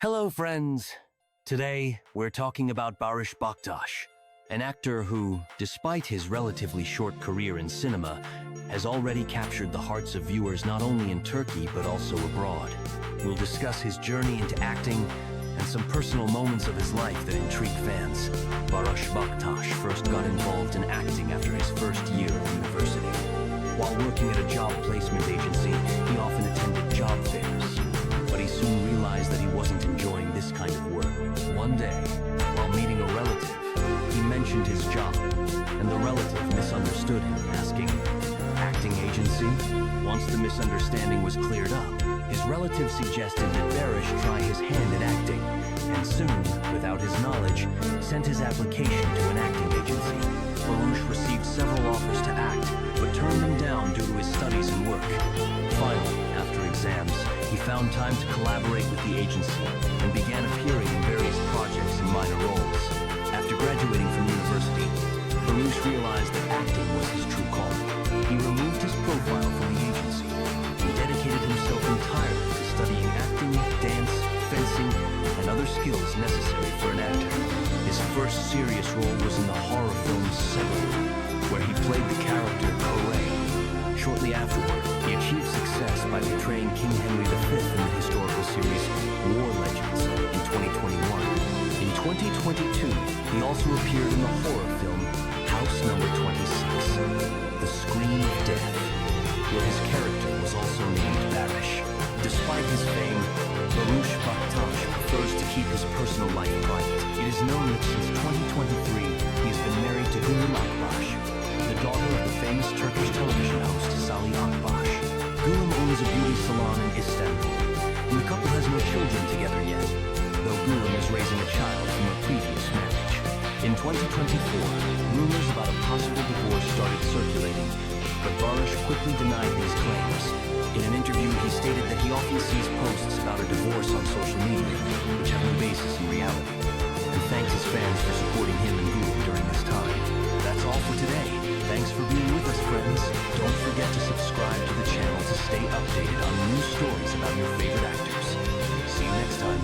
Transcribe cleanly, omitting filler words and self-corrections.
Hello, friends. Today, we're talking about Barış Baktas, an actor who, despite his relatively short career in cinema, has already captured the hearts of viewers not only in Turkey but also abroad. We'll discuss his journey into acting and some personal moments of his life that intrigue fans. Barış Baktas first got involved in acting after his first year of university. While working at a job placement agency, he often attended job fairs. But he soon realized that he wasn't enjoying this kind of work. One day, while meeting a relative, he mentioned his job, and the relative misunderstood him, asking, "Acting agency?" Once the misunderstanding was cleared up, his relative suggested that Barış try his hand at acting, and soon, without his knowledge, sent his application to an acting agency. Barış received several offers to act, but turned them down due to his studies and work. Finally, after exams, he found time to collaborate with the agency and began appearing in various projects and minor roles. After graduating from university, Barış realized that acting was his true calling. He removed his profile from the agency and dedicated himself entirely to studying acting, dance, fencing, and other skills necessary for an actor. His first serious role was in the horror film Çiçekleri, where he played the character convey. Shortly afterward, he achieved success by portraying King Henry V in the historical series War Legends in 2021. In 2022, he also appeared in the horror film House Number 26, The Scream of Death, where his character was also named Baris. Despite his fame, Barış Baktas prefers to keep his personal life private. It is known that since 2023, he has been married to Gülüm, the daughter of the famous Turkish television host Salih Akbaş. Gülüm owns a beauty salon in Istanbul, and the couple has no children together yet, though Gülüm is raising a child from a previous marriage. In 2024, rumors about a possible divorce started circulating, but Barış quickly denied these claims. In an interview, he stated that he often sees posts about a divorce on social media, which have no basis in reality, and thanks his fans for supporting him and Gülüm during this time. That's all for today. Thanks for being with us, friends. Don't forget to subscribe to the channel to stay updated on new stories about your favorite actors. See you next time.